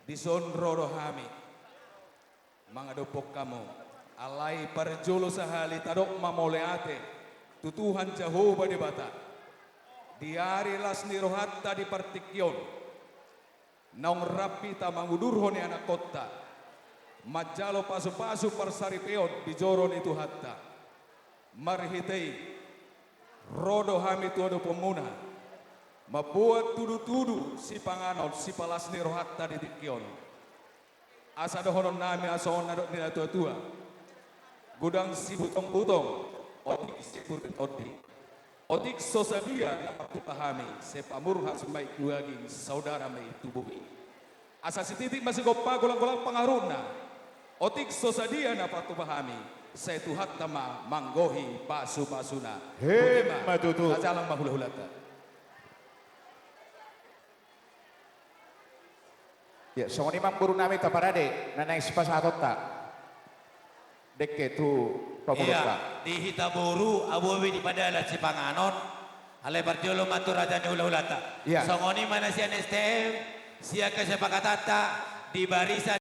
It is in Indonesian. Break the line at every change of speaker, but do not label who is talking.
Disonro rohami mangadopok kamu alai parjolo sahali tadok mamoleate tutuhan Jehovah di bata diari lasni rohatta di partikyon naung rapi ta mangudurhoni anak kota majalo pasu-pasu parsaripeon di joron itu hatta marhitei rodo hami tuado pemuna mabuat tudu-tudu si panganon si palasni rohatta di tikyon asa dohonon nami asoon nadok nila tua-tua gudang si butong-butong otik si purket otik sosadia dapat pahami sepamurha semai keluargi saudara mei tubuhi asa si titik masih gopa golang-golang pengaruna otik sosadia dapat pahami saya tuhat tama manggohi pasu-pasuna
hema tutu
kacalang mahula-hulata.
Ya, songoni mang buru nami taparade nanay sipasatot ta. Dekke tu pamulot ta.
Iya, di Hitaburu abuwi di padala si Panganon. Alay partiolo matur aja ni ulah-ulata.
Iya.
Songoni mana si STM, siya kesepakatata di barisan